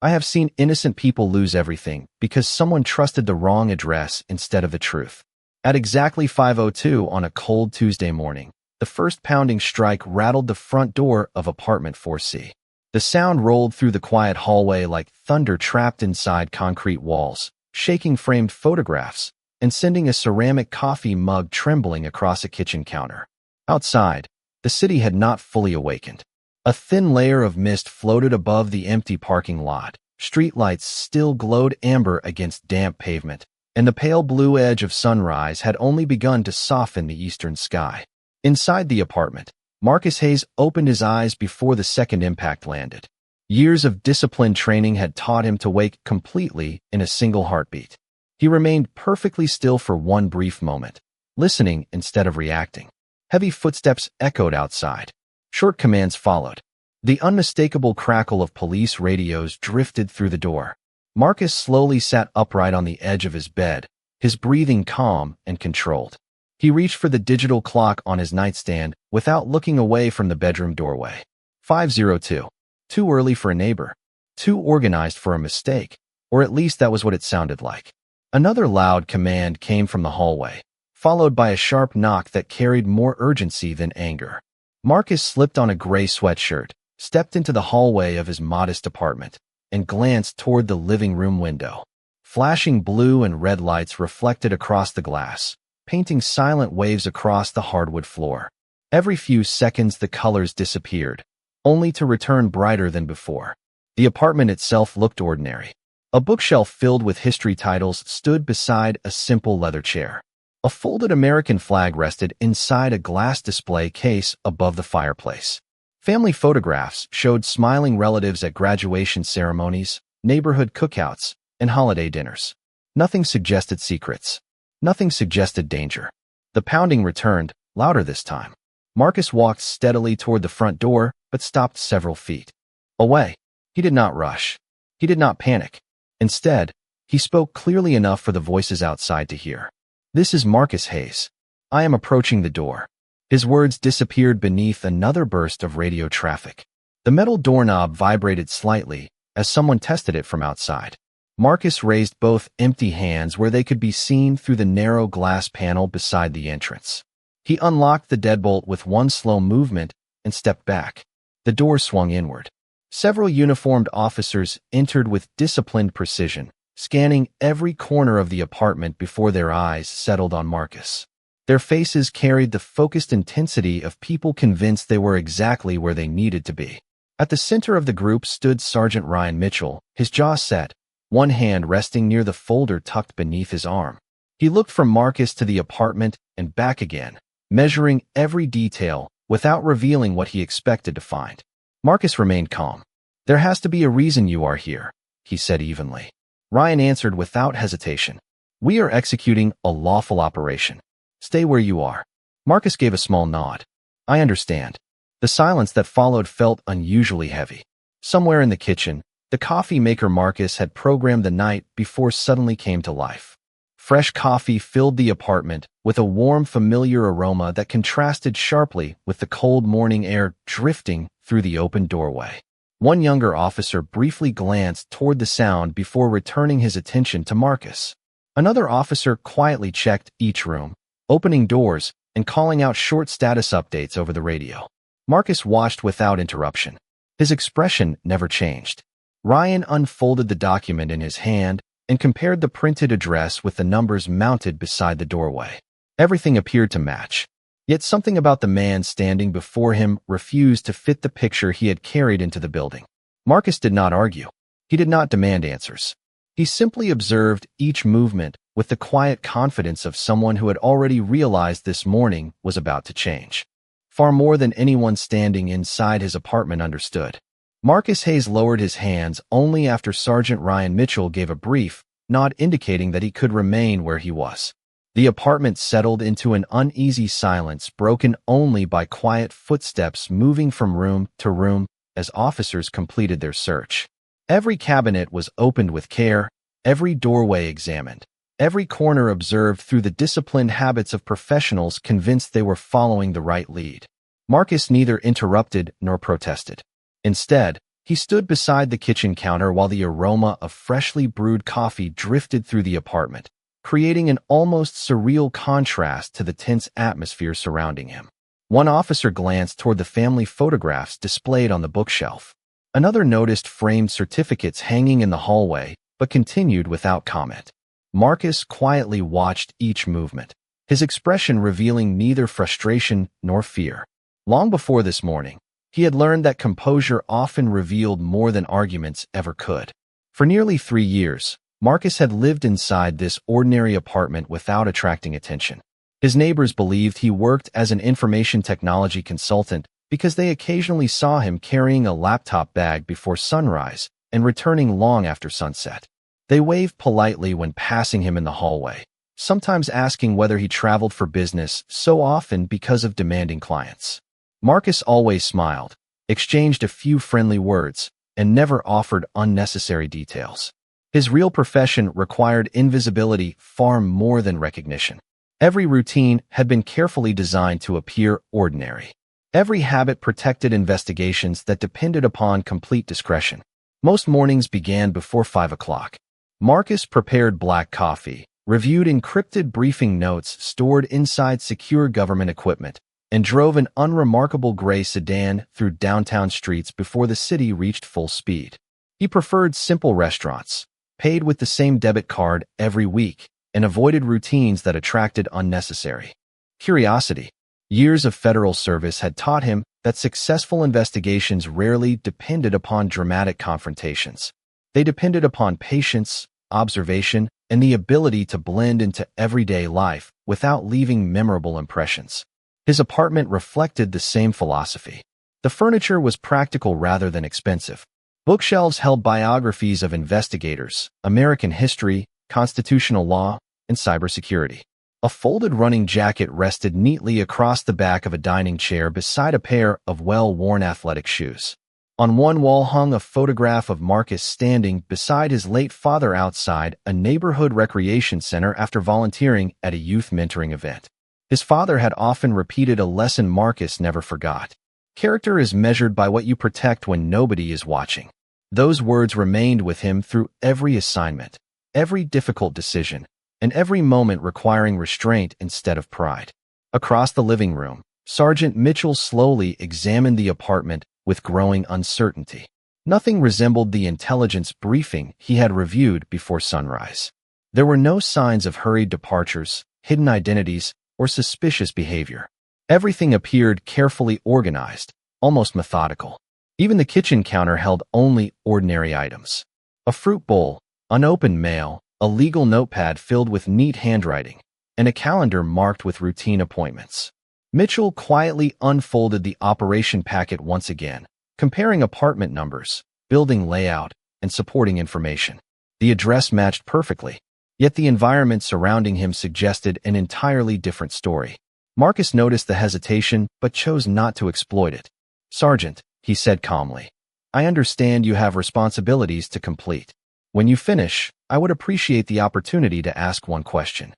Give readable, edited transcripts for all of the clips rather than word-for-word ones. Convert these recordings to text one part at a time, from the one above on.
I have seen innocent people lose everything because someone trusted the wrong address instead of the truth. At exactly 5:02 on a cold Tuesday morning, the first pounding strike rattled the front door of apartment 4C. The sound rolled through the quiet hallway like thunder trapped inside concrete walls, shaking framed photographs and sending a ceramic coffee mug trembling across a kitchen counter. Outside, the city had not fully awakened. A thin layer of mist floated above the empty parking lot. Streetlights still glowed amber against damp pavement, and the pale blue edge of sunrise had only begun to soften the eastern sky. Inside the apartment, Marcus Hayes opened his eyes before the second impact landed. Years of disciplined training had taught him to wake completely in a single heartbeat. He remained perfectly still for one brief moment, listening instead of reacting. Heavy footsteps echoed outside. Short commands followed. The unmistakable crackle of police radios drifted through the door. Marcus slowly sat upright on the edge of his bed, his breathing calm and controlled. He reached for the digital clock on his nightstand without looking away from the bedroom doorway. 5:02. Too early for a neighbor. Too organized for a mistake. Or at least that was what it sounded like. Another loud command came from the hallway, followed by a sharp knock that carried more urgency than anger. Marcus slipped on a gray sweatshirt, stepped into the hallway of his modest apartment, and glanced toward the living room window. Flashing blue and red lights reflected across the glass, painting silent waves across the hardwood floor. Every few seconds the colors disappeared, only to return brighter than before. The apartment itself looked ordinary. A bookshelf filled with history titles stood beside a simple leather chair. A folded American flag rested inside a glass display case above the fireplace. Family photographs showed smiling relatives at graduation ceremonies, neighborhood cookouts, and holiday dinners. Nothing suggested secrets. Nothing suggested danger. The pounding returned, louder this time. Marcus walked steadily toward the front door, but stopped several feet away. He did not rush. He did not panic. Instead, he spoke clearly enough for the voices outside to hear. "This is Marcus Hayes. I am approaching the door." His words disappeared beneath another burst of radio traffic. The metal doorknob vibrated slightly as someone tested it from outside. Marcus raised both empty hands where they could be seen through the narrow glass panel beside the entrance. He unlocked the deadbolt with one slow movement and stepped back. The door swung inward. Several uniformed officers entered with disciplined precision, scanning every corner of the apartment before their eyes settled on Marcus. Their faces carried the focused intensity of people convinced they were exactly where they needed to be. At the center of the group stood Sergeant Ryan Mitchell, his jaw set, one hand resting near the folder tucked beneath his arm. He looked from Marcus to the apartment and back again, measuring every detail without revealing what he expected to find. Marcus remained calm. "There has to be a reason you are here," he said evenly. Ryan answered without hesitation. "We are executing a lawful operation. Stay where you are." Marcus gave a small nod. "I understand." The silence that followed felt unusually heavy. Somewhere in the kitchen, the coffee maker Marcus had programmed the night before suddenly came to life. Fresh coffee filled the apartment with a warm, familiar aroma that contrasted sharply with the cold morning air drifting through the open doorway. One younger officer briefly glanced toward the sound before returning his attention to Marcus. Another officer quietly checked each room, opening doors and calling out short status updates over the radio. Marcus watched without interruption. His expression never changed. Ryan unfolded the document in his hand and compared the printed address with the numbers mounted beside the doorway. Everything appeared to match. Yet something about the man standing before him refused to fit the picture he had carried into the building. Marcus did not argue. He did not demand answers. He simply observed each movement with the quiet confidence of someone who had already realized this morning was about to change. Far more than anyone standing inside his apartment understood. Marcus Hayes lowered his hands only after Sergeant Ryan Mitchell gave a brief nod indicating that he could remain where he was. The apartment settled into an uneasy silence broken only by quiet footsteps moving from room to room as officers completed their search. Every cabinet was opened with care, every doorway examined, every corner observed through the disciplined habits of professionals convinced they were following the right lead. Marcus neither interrupted nor protested. Instead, He stood beside the kitchen counter while the aroma of freshly brewed coffee drifted through the apartment, creating an almost surreal contrast to the tense atmosphere surrounding him. One officer glanced toward the family photographs displayed on the bookshelf. Another noticed framed certificates hanging in the hallway, but continued without comment. Marcus quietly watched each movement, his expression revealing neither frustration nor fear. Long before this morning, he had learned that composure often revealed more than arguments ever could. For nearly 3 years, Marcus had lived inside this ordinary apartment without attracting attention. His neighbors believed he worked as an information technology consultant because they occasionally saw him carrying a laptop bag before sunrise and returning long after sunset. They waved politely when passing him in the hallway, sometimes asking whether he traveled for business, so often because of demanding clients. Marcus always smiled, exchanged a few friendly words, and never offered unnecessary details. His real profession required invisibility far more than recognition. Every routine had been carefully designed to appear ordinary. Every habit protected investigations that depended upon complete discretion. Most mornings began before 5 o'clock. Marcus prepared black coffee, reviewed encrypted briefing notes stored inside secure government equipment, and drove an unremarkable gray sedan through downtown streets before the city reached full speed. He preferred simple restaurants, paid with the same debit card every week, and avoided routines that attracted unnecessary curiosity. Years of federal service had taught him that successful investigations rarely depended upon dramatic confrontations. They depended upon patience, observation, and the ability to blend into everyday life without leaving memorable impressions. His apartment reflected the same philosophy. The furniture was practical rather than expensive. Bookshelves held biographies of investigators, American history, constitutional law, and cybersecurity. A folded running jacket rested neatly across the back of a dining chair beside a pair of well-worn athletic shoes. On one wall hung a photograph of Marcus standing beside his late father outside a neighborhood recreation center after volunteering at a youth mentoring event. His father had often repeated a lesson Marcus never forgot. Character is measured by what you protect when nobody is watching. Those words remained with him through every assignment, every difficult decision, and every moment requiring restraint instead of pride. Across the living room, Sergeant Mitchell slowly examined the apartment with growing uncertainty. Nothing resembled the intelligence briefing he had reviewed before sunrise. There were no signs of hurried departures, hidden identities, or suspicious behavior. Everything appeared carefully organized, almost methodical. Even the kitchen counter held only ordinary items. A fruit bowl, unopened mail, a legal notepad filled with neat handwriting, and a calendar marked with routine appointments. Mitchell quietly unfolded the operation packet once again, comparing apartment numbers, building layout, and supporting information. The address matched perfectly, yet the environment surrounding him suggested an entirely different story. Marcus noticed the hesitation but chose not to exploit it. "Sergeant," he said calmly, "I understand you have responsibilities to complete. When you finish, I would appreciate the opportunity to ask one question."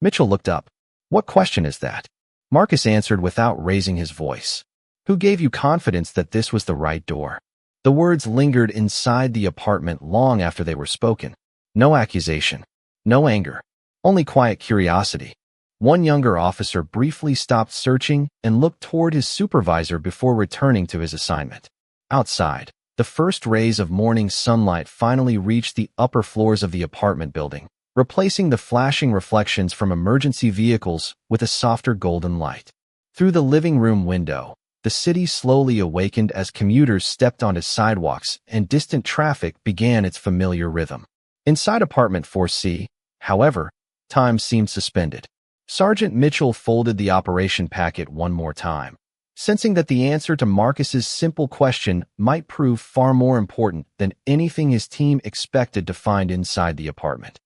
Mitchell looked up. "What question is that?" Marcus answered without raising his voice. "Who gave you confidence that this was the right door?" The words lingered inside the apartment long after they were spoken. No accusation, no anger, only quiet curiosity. One younger officer briefly stopped searching and looked toward his supervisor before returning to his assignment. Outside, the first rays of morning sunlight finally reached the upper floors of the apartment building, replacing the flashing reflections from emergency vehicles with a softer golden light. Through the living room window, the city slowly awakened as commuters stepped onto sidewalks and distant traffic began its familiar rhythm. Inside apartment 4C, however, time seemed suspended. Sergeant Mitchell folded the operation packet one more time, sensing that the answer to Marcus's simple question might prove far more important than anything his team expected to find inside the apartment.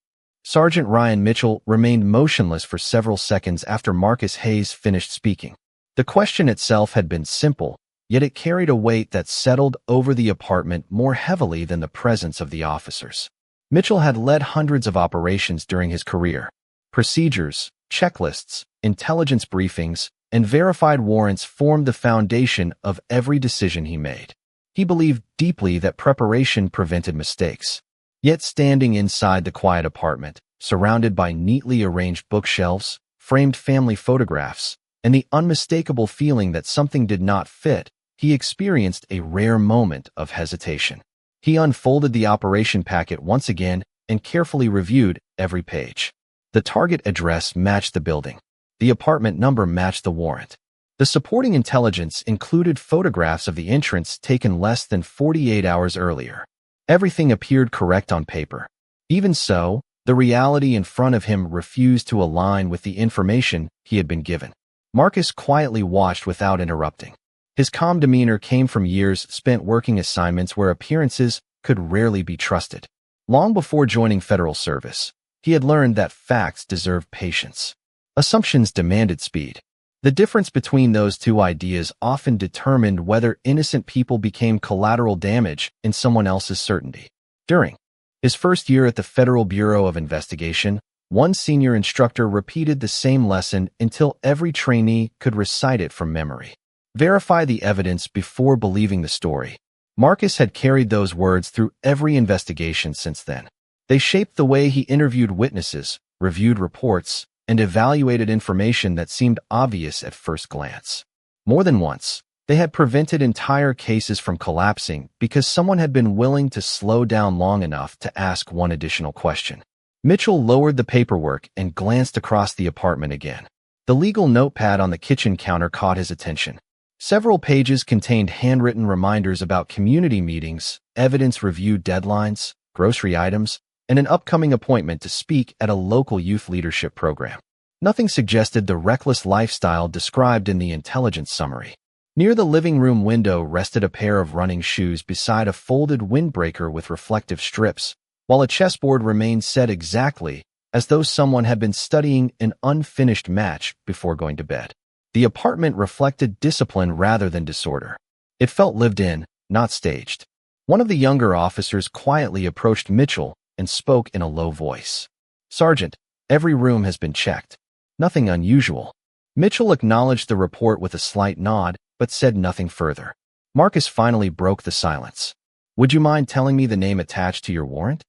Sergeant Ryan Mitchell remained motionless for several seconds after Marcus Hayes finished speaking. The question itself had been simple, yet it carried a weight that settled over the apartment more heavily than the presence of the officers. Mitchell had led hundreds of operations during his career. Procedures, checklists, intelligence briefings, and verified warrants formed the foundation of every decision he made. He believed deeply that preparation prevented mistakes. Yet standing inside the quiet apartment, surrounded by neatly arranged bookshelves, framed family photographs, and the unmistakable feeling that something did not fit, he experienced a rare moment of hesitation. He unfolded the operation packet once again and carefully reviewed every page. The target address matched the building. The apartment number matched the warrant. The supporting intelligence included photographs of the entrance taken less than 48 hours earlier. Everything appeared correct on paper. Even so, the reality in front of him refused to align with the information he had been given. Marcus quietly watched without interrupting. His calm demeanor came from years spent working assignments where appearances could rarely be trusted. Long before joining federal service, he had learned that facts deserved patience. Assumptions demanded speed. The difference between those two ideas often determined whether innocent people became collateral damage in someone else's certainty. During his first year at the Federal Bureau of Investigation, one senior instructor repeated the same lesson until every trainee could recite it from memory. Verify the evidence before believing the story. Marcus had carried those words through every investigation since then. They shaped the way he interviewed witnesses, reviewed reports, and evaluated information that seemed obvious at first glance. More than once, they had prevented entire cases from collapsing because someone had been willing to slow down long enough to ask one additional question. Mitchell lowered the paperwork and glanced across the apartment again. The legal notepad on the kitchen counter caught his attention. Several pages contained handwritten reminders about community meetings, evidence review deadlines, grocery items, and an upcoming appointment to speak at a local youth leadership program. Nothing suggested the reckless lifestyle described in the intelligence summary. Near the living room window rested a pair of running shoes beside a folded windbreaker with reflective strips, while a chessboard remained set exactly as though someone had been studying an unfinished match before going to bed. The apartment reflected discipline rather than disorder. It felt lived in, not staged. One of the younger officers quietly approached Mitchell and spoke in a low voice. "Sergeant, every room has been checked. Nothing unusual." Mitchell acknowledged the report with a slight nod, but said nothing further. Marcus finally broke the silence. "Would you mind telling me the name attached to your warrant?"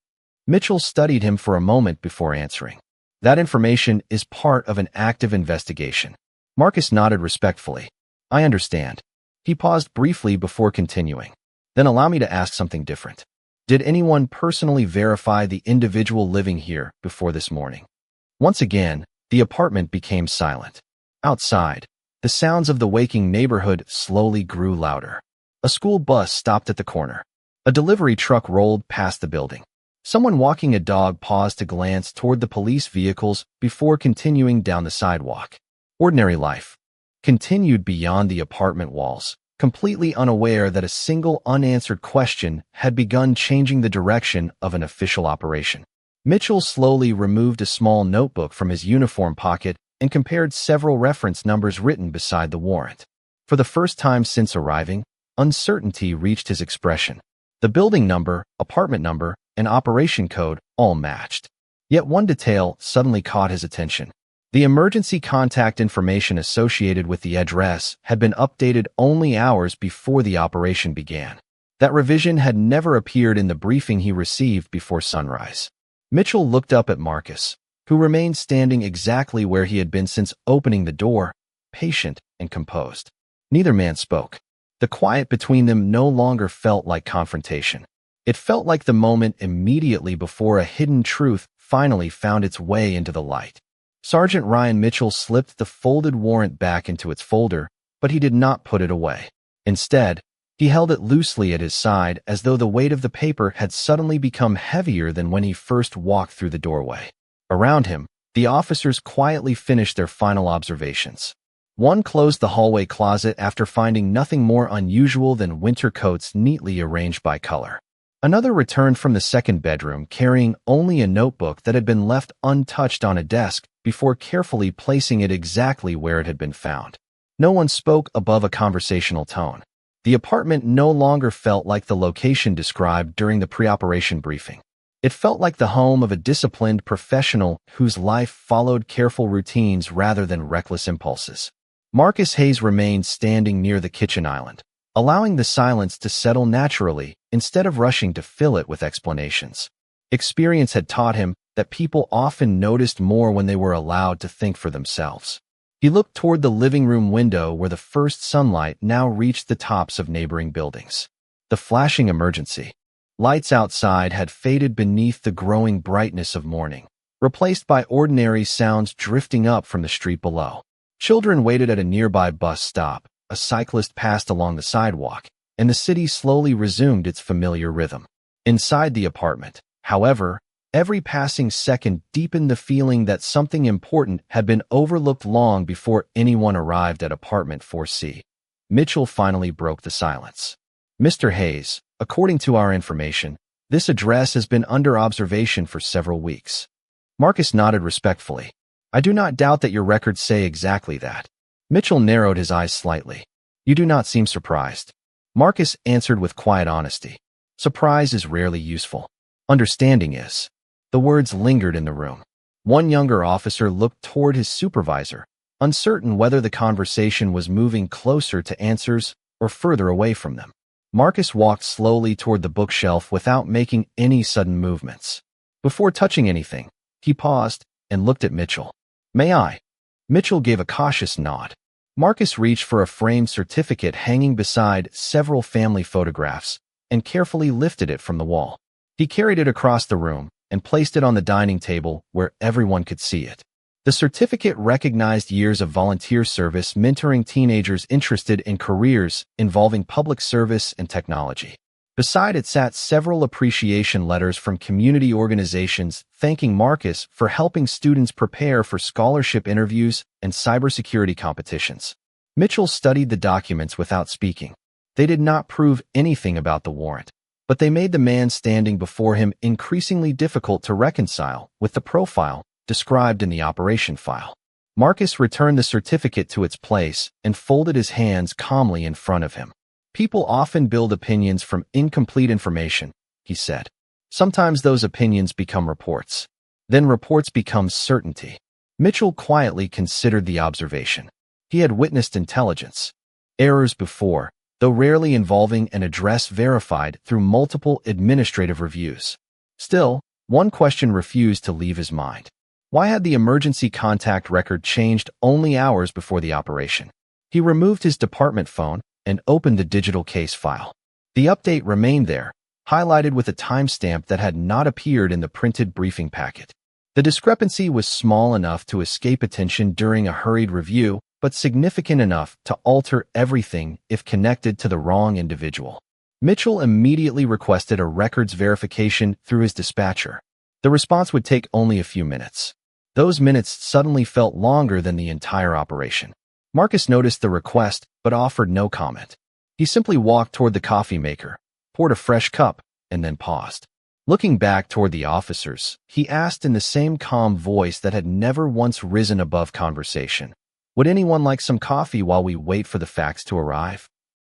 Mitchell studied him for a moment before answering. "That information is part of an active investigation." Marcus nodded respectfully. "I understand." He paused briefly before continuing. "Then allow me to ask something different. Did anyone personally verify the individual living here before this morning?" Once again, the apartment became silent. Outside, the sounds of the waking neighborhood slowly grew louder. A school bus stopped at the corner. A delivery truck rolled past the building. Someone walking a dog paused to glance toward the police vehicles before continuing down the sidewalk. Ordinary life continued beyond the apartment walls, completely unaware that a single unanswered question had begun changing the direction of an official operation. Mitchell slowly removed a small notebook from his uniform pocket and compared several reference numbers written beside the warrant. For the first time since arriving, uncertainty reached his expression. The building number, apartment number, and operation code all matched. Yet one detail suddenly caught his attention. The emergency contact information associated with the address had been updated only hours before the operation began. That revision had never appeared in the briefing he received before sunrise. Mitchell looked up at Marcus, who remained standing exactly where he had been since opening the door, patient and composed. Neither man spoke. The quiet between them no longer felt like confrontation. It felt like the moment immediately before a hidden truth finally found its way into the light. Sergeant Ryan Mitchell slipped the folded warrant back into its folder, but he did not put it away. Instead, he held it loosely at his side as though the weight of the paper had suddenly become heavier than when he first walked through the doorway. Around him, the officers quietly finished their final observations. One closed the hallway closet after finding nothing more unusual than winter coats neatly arranged by color. Another returned from the second bedroom carrying only a notebook that had been left untouched on a desk before carefully placing it exactly where it had been found. No one spoke above a conversational tone. The apartment no longer felt like the location described during the pre-operation briefing. It felt like the home of a disciplined professional whose life followed careful routines rather than reckless impulses. Marcus Hayes remained standing near the kitchen island. allowing the silence to settle naturally instead of rushing to fill it with explanations. Experience had taught him that people often noticed more when they were allowed to think for themselves. He looked toward the living room window where the first sunlight now reached the tops of neighboring buildings. The flashing emergency lights outside had faded beneath the growing brightness of morning, replaced by ordinary sounds drifting up from the street below. Children waited at a nearby bus stop, a cyclist passed along the sidewalk, and the city slowly resumed its familiar rhythm. Inside the apartment, however, every passing second deepened the feeling that something important had been overlooked long before anyone arrived at apartment 4C. Mitchell finally broke the silence. "Mr. Hayes, according to our information, this address has been under observation for several weeks." Marcus nodded respectfully. "I do not doubt that your records say exactly that." Mitchell narrowed his eyes slightly. "You do not seem surprised." Marcus answered with quiet honesty. "Surprise is rarely useful. Understanding is." The words lingered in the room. One younger officer looked toward his supervisor, uncertain whether the conversation was moving closer to answers or further away from them. Marcus walked slowly toward the bookshelf without making any sudden movements. Before touching anything, he paused and looked at Mitchell. "May I?" Mitchell gave a cautious nod. Marcus reached for a framed certificate hanging beside several family photographs and carefully lifted it from the wall. He carried it across the room and placed it on the dining table where everyone could see it. The certificate recognized years of volunteer service mentoring teenagers interested in careers involving public service and technology. Beside it sat several appreciation letters from community organizations thanking Marcus for helping students prepare for scholarship interviews and cybersecurity competitions. Mitchell studied the documents without speaking. They did not prove anything about the warrant, but they made the man standing before him increasingly difficult to reconcile with the profile described in the operation file. Marcus returned the certificate to its place and folded his hands calmly in front of him. "People often build opinions from incomplete information," he said. "Sometimes those opinions become reports. Then reports become certainty." Mitchell quietly considered the observation. He had witnessed intelligence errors before, though rarely involving an address verified through multiple administrative reviews. Still, one question refused to leave his mind. Why had the emergency contact record changed only hours before the operation? He removed his department phone and opened the digital case file. The update remained there, highlighted with a timestamp that had not appeared in the printed briefing packet. The discrepancy was small enough to escape attention during a hurried review, but significant enough to alter everything if connected to the wrong individual. Mitchell immediately requested a records verification through his dispatcher. The response would take only a few minutes. Those minutes suddenly felt longer than the entire operation. Marcus noticed the request, but offered no comment. He simply walked toward the coffee maker, poured a fresh cup, and then paused. Looking back toward the officers, he asked in the same calm voice that had never once risen above conversation, "Would anyone like some coffee while we wait for the facts to arrive?"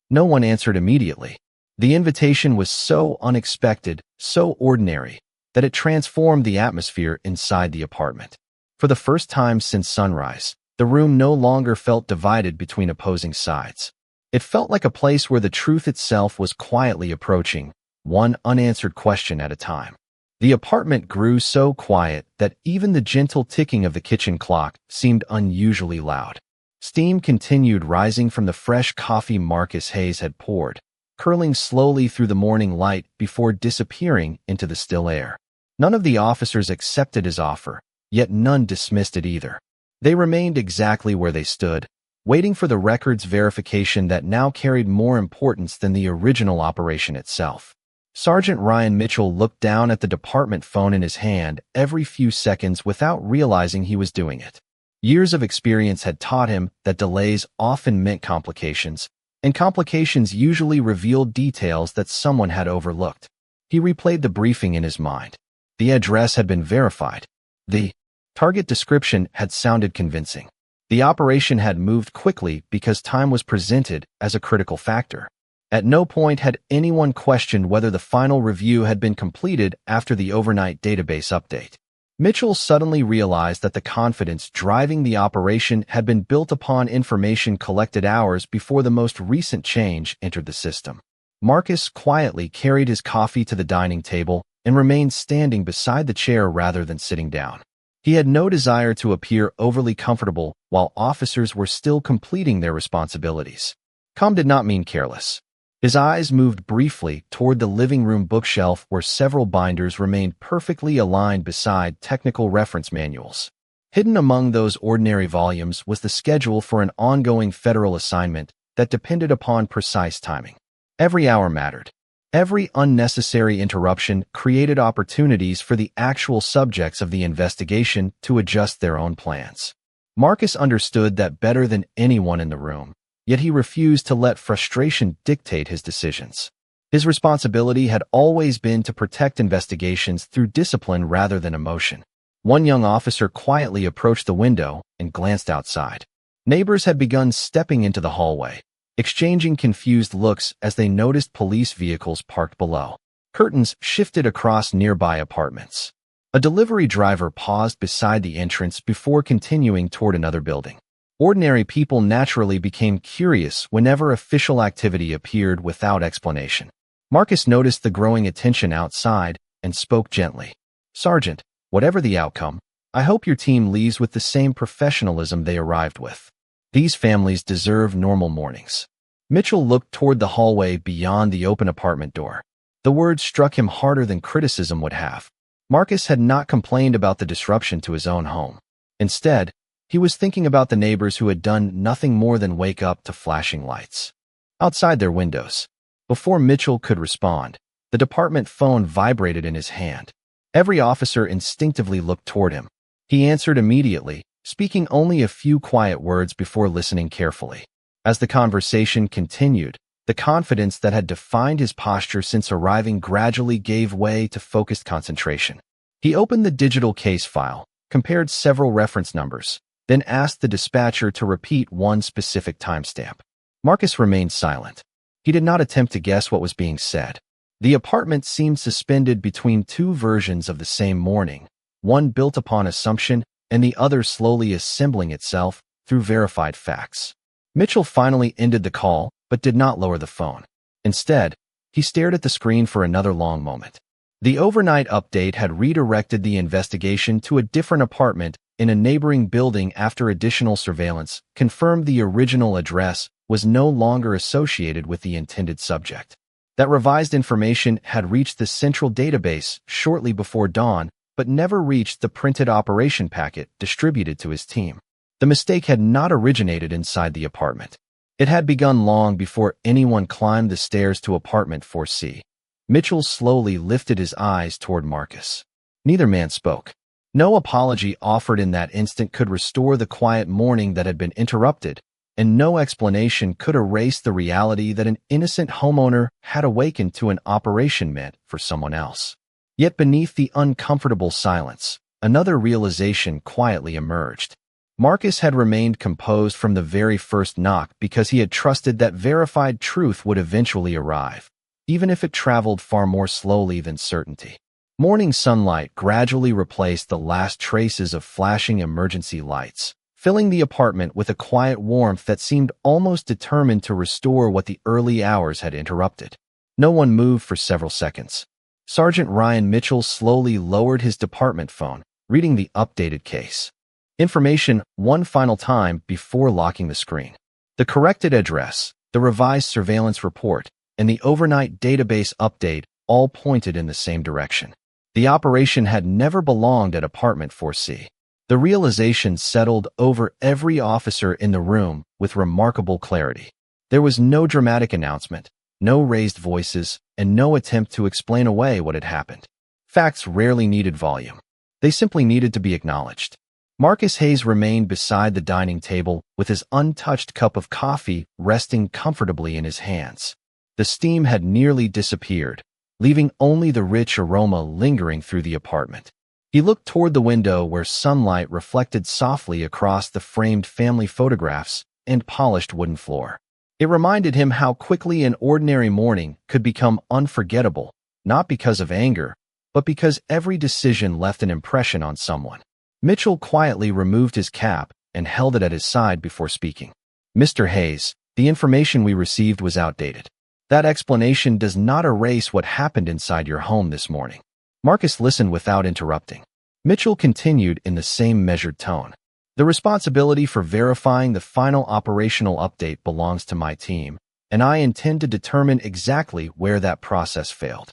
No one answered immediately. The invitation was so unexpected, so ordinary, that it transformed the atmosphere inside the apartment. For the first time since sunrise, the room no longer felt divided between opposing sides. It felt like a place where the truth itself was quietly approaching, one unanswered question at a time. The apartment grew so quiet that even the gentle ticking of the kitchen clock seemed unusually loud. Steam continued rising from the fresh coffee Marcus Hayes had poured, curling slowly through the morning light before disappearing into the still air. None of the officers accepted his offer, yet none dismissed it either. They remained exactly where they stood, waiting for the records verification that now carried more importance than the original operation itself. Sergeant Ryan Mitchell looked down at the department phone in his hand every few seconds without realizing he was doing it. Years of experience had taught him that delays often meant complications, and complications usually revealed details that someone had overlooked. He replayed the briefing in his mind. The address had been verified. The target description had sounded convincing. The operation had moved quickly because time was presented as a critical factor. At no point had anyone questioned whether the final review had been completed after the overnight database update. Mitchell suddenly realized that the confidence driving the operation had been built upon information collected hours before the most recent change entered the system. Marcus quietly carried his coffee to the dining table and remained standing beside the chair rather than sitting down. He had no desire to appear overly comfortable while officers were still completing their responsibilities. Calm did not mean careless. His eyes moved briefly toward the living room bookshelf where several binders remained perfectly aligned beside technical reference manuals. Hidden among those ordinary volumes was the schedule for an ongoing federal assignment that depended upon precise timing. Every hour mattered. Every unnecessary interruption created opportunities for the actual subjects of the investigation to adjust their own plans. Marcus understood that better than anyone in the room, yet he refused to let frustration dictate his decisions. His responsibility had always been to protect investigations through discipline rather than emotion. One young officer quietly approached the window and glanced outside. Neighbors had begun stepping into the hallway, exchanging confused looks as they noticed police vehicles parked below. Curtains shifted across nearby apartments. A delivery driver paused beside the entrance before continuing toward another building. Ordinary people naturally became curious whenever official activity appeared without explanation. Marcus noticed the growing attention outside and spoke gently. "Sergeant, whatever the outcome, I hope your team leaves with the same professionalism they arrived with. These families deserve normal mornings." Mitchell looked toward the hallway beyond the open apartment door. The words struck him harder than criticism would have. Marcus had not complained about the disruption to his own home. Instead, he was thinking about the neighbors who had done nothing more than wake up to flashing lights outside their windows. Before Mitchell could respond, the department phone vibrated in his hand. Every officer instinctively looked toward him. He answered immediately, speaking only a few quiet words before listening carefully. As the conversation continued, the confidence that had defined his posture since arriving gradually gave way to focused concentration. He opened the digital case file, compared several reference numbers, then asked the dispatcher to repeat one specific timestamp. Marcus remained silent. He did not attempt to guess what was being said. The apartment seemed suspended between two versions of the same morning, one built upon assumption and the other slowly assembling itself through verified facts. Mitchell finally ended the call, but did not lower the phone. Instead, he stared at the screen for another long moment. The overnight update had redirected the investigation to a different apartment in a neighboring building after additional surveillance confirmed the original address was no longer associated with the intended subject. That revised information had reached the central database shortly before dawn, but never reached the printed operation packet distributed to his team. The mistake had not originated inside the apartment. It had begun long before anyone climbed the stairs to apartment 4C. Mitchell slowly lifted his eyes toward Marcus. Neither man spoke. No apology offered in that instant could restore the quiet morning that had been interrupted, and no explanation could erase the reality that an innocent homeowner had awakened to an operation meant for someone else. Yet beneath the uncomfortable silence, another realization quietly emerged. Marcus had remained composed from the very first knock because he had trusted that verified truth would eventually arrive, even if it traveled far more slowly than certainty. Morning sunlight gradually replaced the last traces of flashing emergency lights, filling the apartment with a quiet warmth that seemed almost determined to restore what the early hours had interrupted. No one moved for several seconds. Sergeant Ryan Mitchell slowly lowered his department phone, reading the updated case information one final time before locking the screen. The corrected address, the revised surveillance report, and the overnight database update all pointed in the same direction. The operation had never belonged at apartment 4C. The realization settled over every officer in the room with remarkable clarity. There was no dramatic announcement, no raised voices, and no attempt to explain away what had happened. Facts rarely needed volume. They simply needed to be acknowledged. Marcus Hayes remained beside the dining table with his untouched cup of coffee resting comfortably in his hands. The steam had nearly disappeared, leaving only the rich aroma lingering through the apartment. He looked toward the window where sunlight reflected softly across the framed family photographs and polished wooden floor. It reminded him how quickly an ordinary morning could become unforgettable, not because of anger, but because every decision left an impression on someone. Mitchell quietly removed his cap and held it at his side before speaking. Mr. Hayes, the information we received was outdated. That explanation does not erase what happened inside your home this morning. Marcus listened without interrupting. Mitchell continued in the same measured tone. The responsibility for verifying the final operational update belongs to my team, and I intend to determine exactly where that process failed.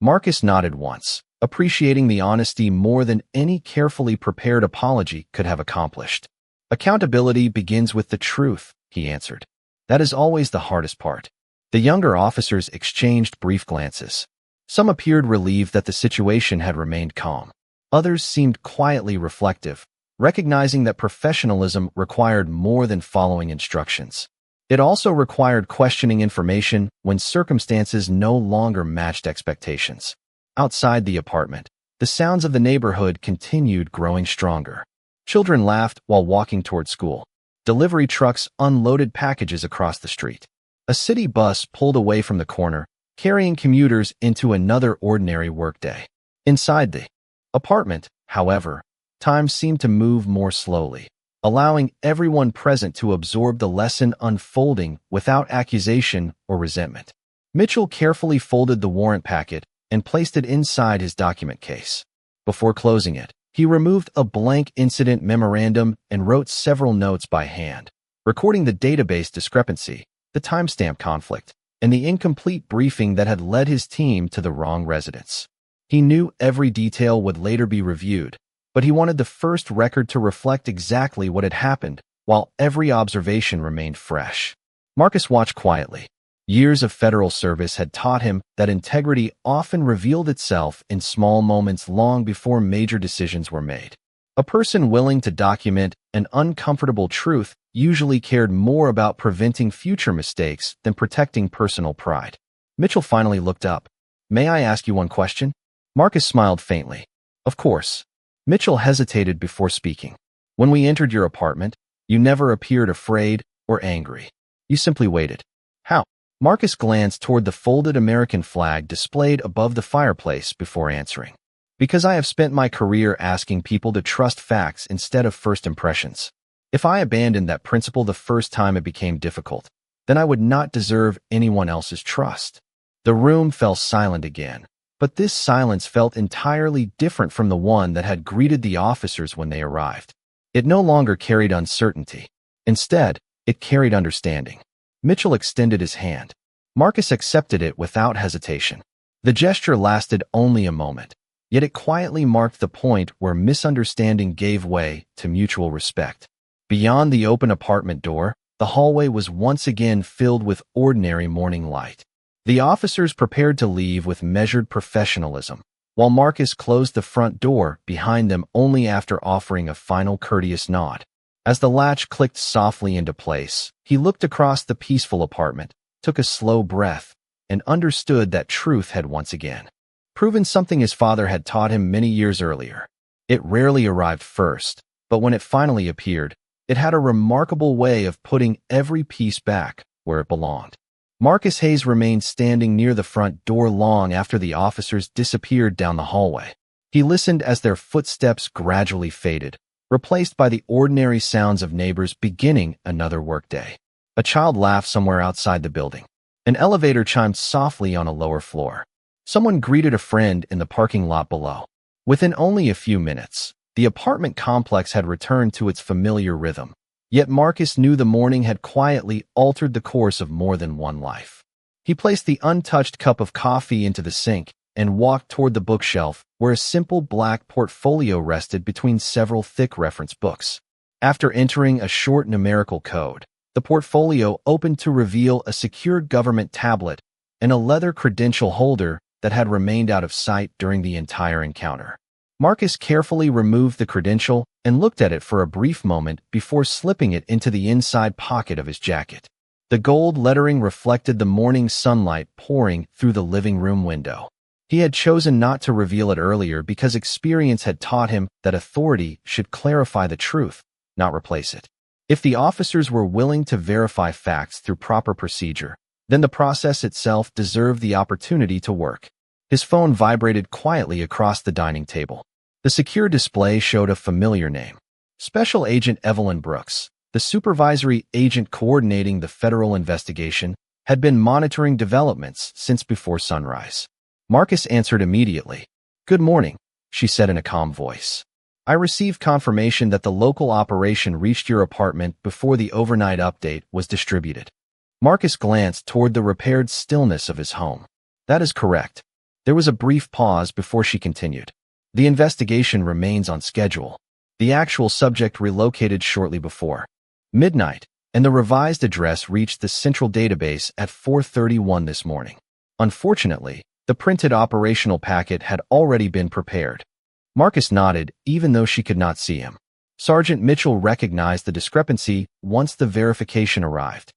Marcus nodded once, appreciating the honesty more than any carefully prepared apology could have accomplished. Accountability begins with the truth, he answered. That is always the hardest part. The younger officers exchanged brief glances. Some appeared relieved that the situation had remained calm. Others seemed quietly reflective, recognizing that professionalism required more than following instructions. It also required questioning information when circumstances no longer matched expectations. Outside the apartment, the sounds of the neighborhood continued growing stronger. Children laughed while walking toward school. Delivery trucks unloaded packages across the street. A city bus pulled away from the corner, carrying commuters into another ordinary workday. Inside the apartment, however, time seemed to move more slowly, allowing everyone present to absorb the lesson unfolding without accusation or resentment. Mitchell carefully folded the warrant packet and placed it inside his document case. Before closing it, he removed a blank incident memorandum and wrote several notes by hand, recording the database discrepancy, the timestamp conflict, and the incomplete briefing that had led his team to the wrong residence. He knew every detail would later be reviewed, but he wanted the first record to reflect exactly what had happened, while every observation remained fresh. Marcus watched quietly. Years of federal service had taught him that integrity often revealed itself in small moments long before major decisions were made. A person willing to document an uncomfortable truth usually cared more about preventing future mistakes than protecting personal pride. Mitchell finally looked up. "May I ask you one question?" Marcus smiled faintly. "Of course." Mitchell hesitated before speaking. "When we entered your apartment, you never appeared afraid or angry. You simply waited. How?" Marcus glanced toward the folded American flag displayed above the fireplace before answering. "Because I have spent my career asking people to trust facts instead of first impressions. If I abandoned that principle the first time it became difficult, then I would not deserve anyone else's trust." The room fell silent again, but this silence felt entirely different from the one that had greeted the officers when they arrived. It no longer carried uncertainty. Instead, it carried understanding. Mitchell extended his hand. Marcus accepted it without hesitation. The gesture lasted only a moment, yet it quietly marked the point where misunderstanding gave way to mutual respect. Beyond the open apartment door, the hallway was once again filled with ordinary morning light. The officers prepared to leave with measured professionalism, while Marcus closed the front door behind them only after offering a final courteous nod. As the latch clicked softly into place, he looked across the peaceful apartment, took a slow breath, and understood that truth had once again proven something his father had taught him many years earlier. It rarely arrived first, but when it finally appeared, it had a remarkable way of putting every piece back where it belonged. Marcus Hayes remained standing near the front door long after the officers disappeared down the hallway. He listened as their footsteps gradually faded, replaced by the ordinary sounds of neighbors beginning another workday. A child laughed somewhere outside the building. An elevator chimed softly on a lower floor. Someone greeted a friend in the parking lot below. Within only a few minutes, the apartment complex had returned to its familiar rhythm. Yet Marcus knew the morning had quietly altered the course of more than one life. He placed the untouched cup of coffee into the sink and walked toward the bookshelf where a simple black portfolio rested between several thick reference books. After entering a short numerical code, the portfolio opened to reveal a secure government tablet and a leather credential holder that had remained out of sight during the entire encounter. Marcus carefully removed the credential and looked at it for a brief moment before slipping it into the inside pocket of his jacket. The gold lettering reflected the morning sunlight pouring through the living room window. He had chosen not to reveal it earlier because experience had taught him that authority should clarify the truth, not replace it. If the officers were willing to verify facts through proper procedure, then the process itself deserved the opportunity to work. His phone vibrated quietly across the dining table. The secure display showed a familiar name. Special Agent Evelyn Brooks, the supervisory agent coordinating the federal investigation, had been monitoring developments since before sunrise. Marcus answered immediately. "Good morning," she said in a calm voice. "I received confirmation that the local operation reached your apartment before the overnight update was distributed." Marcus glanced toward the repaired stillness of his home. "That is correct." There was a brief pause before she continued. "The investigation remains on schedule. The actual subject relocated shortly before midnight, and the revised address reached the central database at 4:31 this morning. Unfortunately, the printed operational packet had already been prepared." Marcus nodded, even though she could not see him. Sergeant Mitchell recognized the discrepancy once the verification arrived.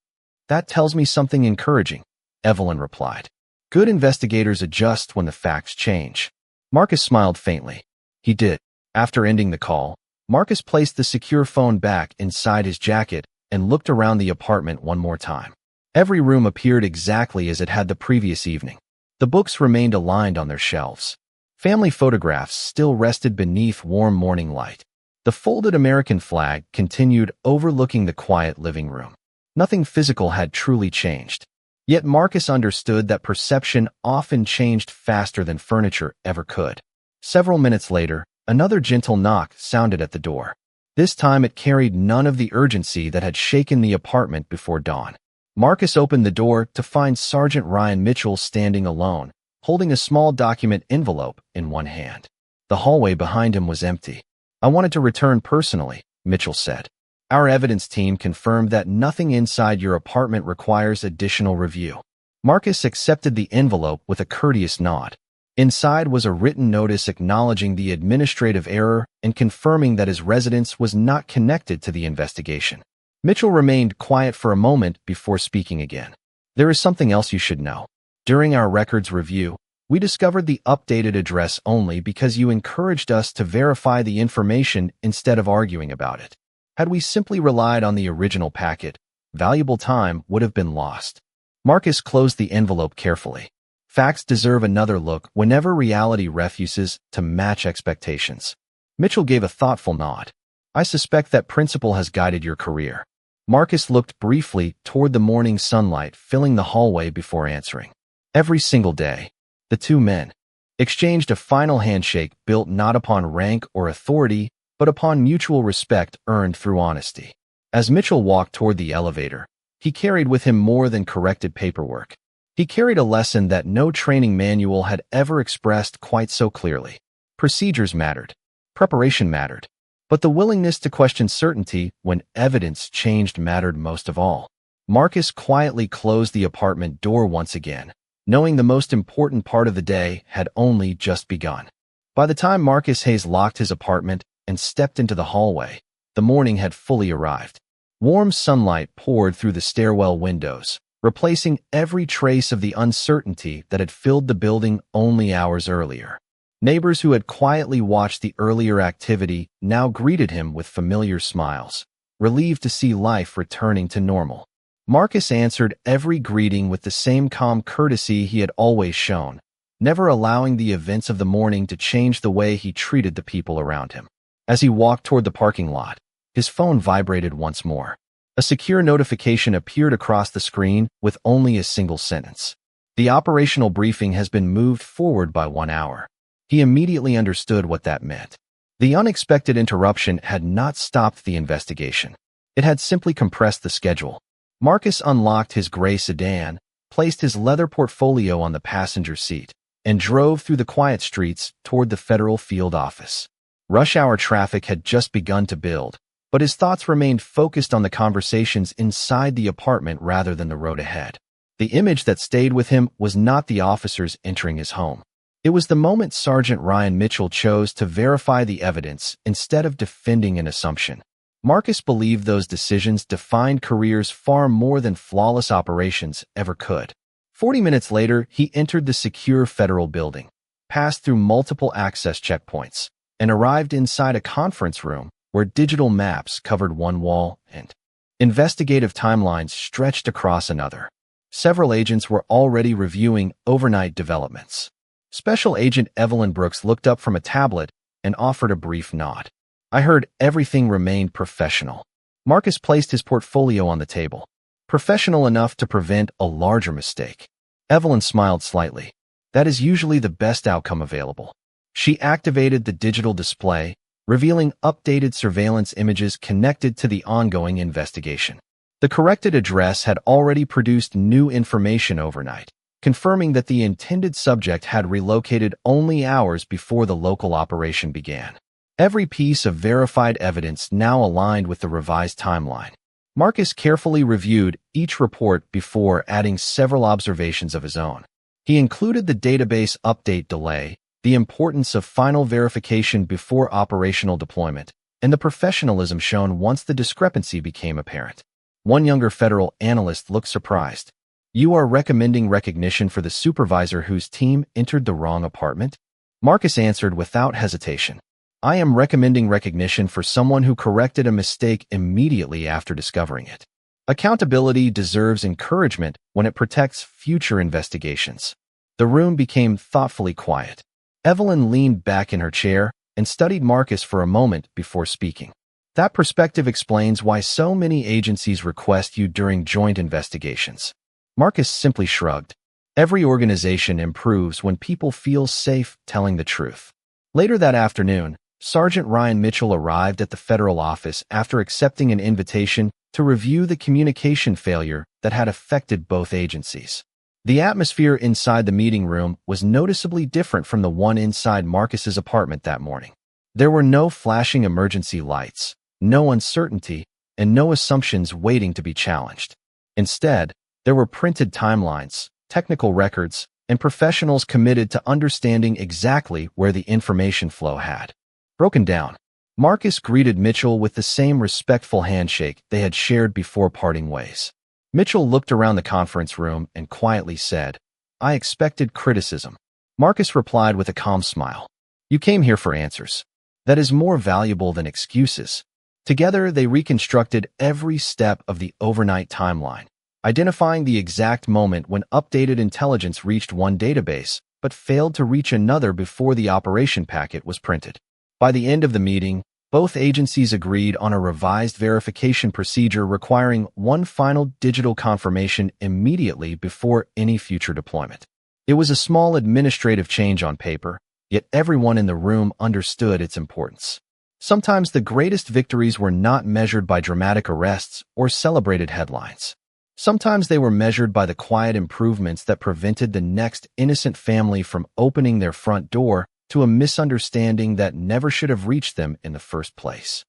"That tells me something encouraging," Evelyn replied. "Good investigators adjust when the facts change." Marcus smiled faintly. He did. After ending the call, Marcus placed the secure phone back inside his jacket and looked around the apartment one more time. Every room appeared exactly as it had the previous evening. The books remained aligned on their shelves. Family photographs still rested beneath warm morning light. The folded American flag continued overlooking the quiet living room. Nothing physical had truly changed. Yet Marcus understood that perception often changed faster than furniture ever could. Several minutes later, another gentle knock sounded at the door. This time it carried none of the urgency that had shaken the apartment before dawn. Marcus opened the door to find Sergeant Ryan Mitchell standing alone, holding a small document envelope in one hand. The hallway behind him was empty. "I wanted to return personally," Mitchell said. "Our evidence team confirmed that nothing inside your apartment requires additional review." Marcus accepted the envelope with a courteous nod. Inside was a written notice acknowledging the administrative error and confirming that his residence was not connected to the investigation. Mitchell remained quiet for a moment before speaking again. "There is something else you should know. During our records review, we discovered the updated address only because you encouraged us to verify the information instead of arguing about it. Had we simply relied on the original packet, valuable time would have been lost." Marcus closed the envelope carefully. Facts deserve another look whenever reality refuses to match expectations. Mitchell gave a thoughtful nod. "I suspect that principle has guided your career." Marcus looked briefly toward the morning sunlight filling the hallway before answering. Every single day, the two men exchanged a final handshake built not upon rank or authority, but upon mutual respect earned through honesty. As Mitchell walked toward the elevator, he carried with him more than corrected paperwork. He carried a lesson that no training manual had ever expressed quite so clearly. Procedures mattered. Preparation mattered. But the willingness to question certainty when evidence changed mattered most of all. Marcus quietly closed the apartment door once again, knowing the most important part of the day had only just begun. By the time Marcus Hayes locked his apartment and stepped into the hallway, the morning had fully arrived. Warm sunlight poured through the stairwell windows, replacing every trace of the uncertainty that had filled the building only hours earlier. Neighbors who had quietly watched the earlier activity now greeted him with familiar smiles, relieved to see life returning to normal. Marcus answered every greeting with the same calm courtesy he had always shown, never allowing the events of the morning to change the way he treated the people around him. As he walked toward the parking lot, his phone vibrated once more. A secure notification appeared across the screen with only a single sentence. "The operational briefing has been moved forward by 1 hour." He immediately understood what that meant. The unexpected interruption had not stopped the investigation. It had simply compressed the schedule. Marcus unlocked his gray sedan, placed his leather portfolio on the passenger seat, and drove through the quiet streets toward the federal field office. Rush hour traffic had just begun to build, but his thoughts remained focused on the conversations inside the apartment rather than the road ahead. The image that stayed with him was not the officers entering his home. It was the moment Sergeant Ryan Mitchell chose to verify the evidence instead of defending an assumption. Marcus believed those decisions defined careers far more than flawless operations ever could. 40 minutes later, he entered the secure federal building, passed through multiple access checkpoints, and arrived inside a conference room where digital maps covered one wall and investigative timelines stretched across another. Several agents were already reviewing overnight developments. Special Agent Evelyn Brooks looked up from a tablet and offered a brief nod. I heard everything remained professional. Marcus placed his portfolio on the table. Professional enough to prevent a larger mistake. Evelyn smiled slightly. That is usually the best outcome available. She activated the digital display, revealing updated surveillance images connected to the ongoing investigation. The corrected address had already produced new information overnight, confirming that the intended subject had relocated only hours before the local operation began. Every piece of verified evidence now aligned with the revised timeline. Marcus carefully reviewed each report before adding several observations of his own. He included the database update delay, the importance of final verification before operational deployment, and the professionalism shown once the discrepancy became apparent. One younger federal analyst looked surprised. "You are recommending recognition for the supervisor whose team entered the wrong apartment?" Marcus answered without hesitation. "I am recommending recognition for someone who corrected a mistake immediately after discovering it. Accountability deserves encouragement when it protects future investigations." The room became thoughtfully quiet. Evelyn leaned back in her chair and studied Marcus for a moment before speaking. "That perspective explains why so many agencies request you during joint investigations." Marcus simply shrugged. "Every organization improves when people feel safe telling the truth." Later that afternoon, Sergeant Ryan Mitchell arrived at the federal office after accepting an invitation to review the communication failure that had affected both agencies. The atmosphere inside the meeting room was noticeably different from the one inside Marcus's apartment that morning. There were no flashing emergency lights, no uncertainty, and no assumptions waiting to be challenged. Instead, there were printed timelines, technical records, and professionals committed to understanding exactly where the information flow had broken down. Marcus greeted Mitchell with the same respectful handshake they had shared before parting ways. Mitchell looked around the conference room and quietly said, "I expected criticism." Marcus replied with a calm smile. "You came here for answers. That is more valuable than excuses." Together, they reconstructed every step of the overnight timeline, identifying the exact moment when updated intelligence reached one database, but failed to reach another before the operation packet was printed. By the end of the meeting, both agencies agreed on a revised verification procedure requiring one final digital confirmation immediately before any future deployment. It was a small administrative change on paper, yet everyone in the room understood its importance. Sometimes the greatest victories were not measured by dramatic arrests or celebrated headlines. Sometimes they were measured by the quiet improvements that prevented the next innocent family from opening their front door to a misunderstanding that never should have reached them in the first place.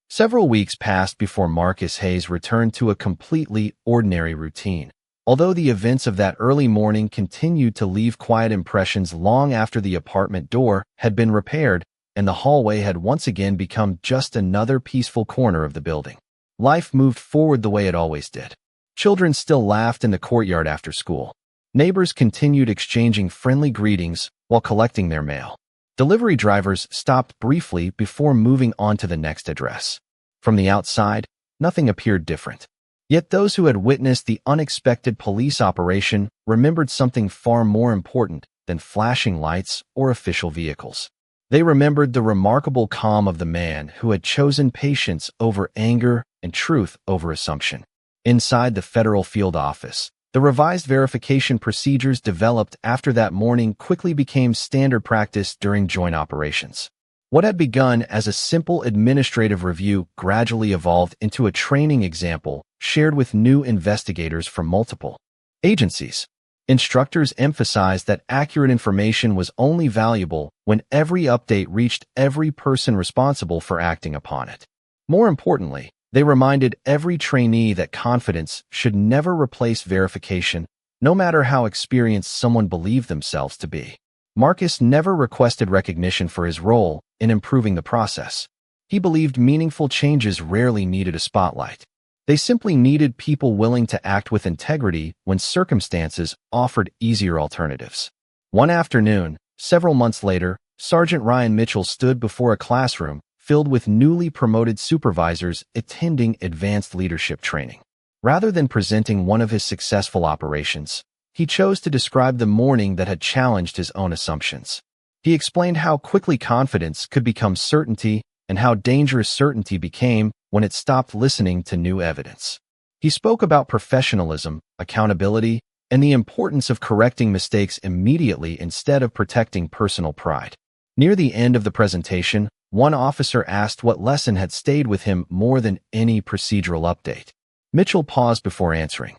Several weeks passed before Marcus Hayes returned to a completely ordinary routine. Although the events of that early morning continued to leave quiet impressions long after the apartment door had been repaired and the hallway had once again become just another peaceful corner of the building, life moved forward the way it always did. Children still laughed in the courtyard after school. Neighbors continued exchanging friendly greetings while collecting their mail. Delivery drivers stopped briefly before moving on to the next address. From the outside, nothing appeared different. Yet those who had witnessed the unexpected police operation remembered something far more important than flashing lights or official vehicles. They remembered the remarkable calm of the man who had chosen patience over anger and truth over assumption. Inside the federal field office, the revised verification procedures developed after that morning quickly became standard practice during joint operations. What had begun as a simple administrative review gradually evolved into a training example shared with new investigators from multiple agencies. Instructors emphasized that accurate information was only valuable when every update reached every person responsible for acting upon it. More importantly, they reminded every trainee that confidence should never replace verification, no matter how experienced someone believed themselves to be. Marcus never requested recognition for his role in improving the process. He believed meaningful changes rarely needed a spotlight. They simply needed people willing to act with integrity when circumstances offered easier alternatives. One afternoon, several months later, Sergeant Ryan Mitchell stood before a classroom filled with newly promoted supervisors attending advanced leadership training. Rather than presenting one of his successful operations, He chose to describe the morning that had challenged his own assumptions. He explained how quickly confidence could become certainty and how dangerous certainty became when it stopped listening to new evidence. He spoke about professionalism, accountability, and the importance of correcting mistakes immediately instead of protecting personal pride. Near the end of the presentation, one officer asked what lesson had stayed with him more than any procedural update. Mitchell paused before answering.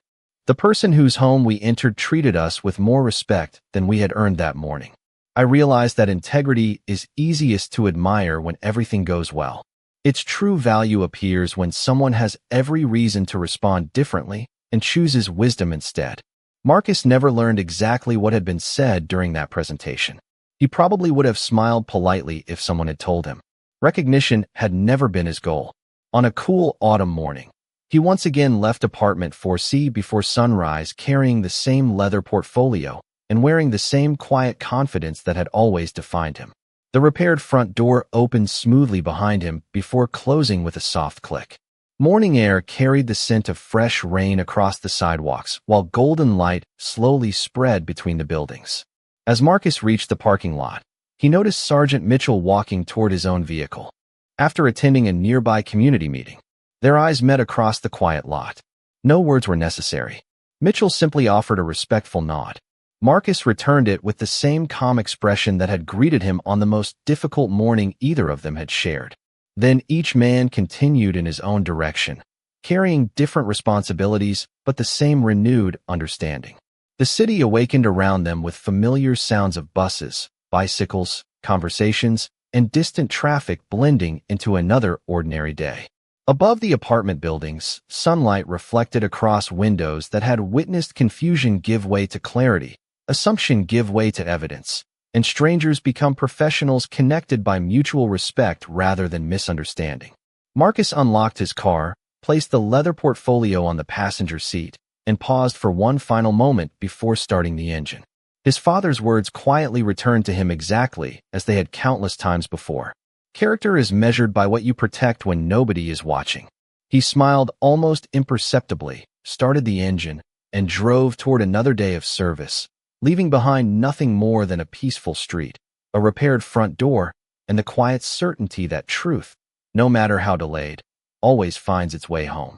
The person whose home we entered treated us with more respect than we had earned that morning. I realized that integrity is easiest to admire when everything goes well. Its true value appears when someone has every reason to respond differently and chooses wisdom instead. Marcus never learned exactly what had been said during that presentation. He probably would have smiled politely if someone had told him. Recognition had never been his goal. On a cool autumn morning, he once again left apartment 4C before sunrise carrying the same leather portfolio and wearing the same quiet confidence that had always defined him. The repaired front door opened smoothly behind him before closing with a soft click. Morning air carried the scent of fresh rain across the sidewalks, while golden light slowly spread between the buildings. As Marcus reached the parking lot, he noticed Sergeant Mitchell walking toward his own vehicle. After attending a nearby community meeting, their eyes met across the quiet lot. No words were necessary. Mitchell simply offered a respectful nod. Marcus returned it with the same calm expression that had greeted him on the most difficult morning either of them had shared. Then each man continued in his own direction, carrying different responsibilities but the same renewed understanding. The city awakened around them with familiar sounds of buses, bicycles, conversations, and distant traffic blending into another ordinary day. Above the apartment buildings, sunlight reflected across windows that had witnessed confusion give way to clarity, assumption give way to evidence, and strangers become professionals connected by mutual respect rather than misunderstanding. Marcus unlocked his car, placed the leather portfolio on the passenger seat, and paused for one final moment before starting the engine. His father's words quietly returned to him exactly as they had countless times before. Character is measured by what you protect when nobody is watching. He smiled almost imperceptibly, started the engine, and drove toward another day of service, leaving behind nothing more than a peaceful street, a repaired front door, and the quiet certainty that truth, no matter how delayed, always finds its way home.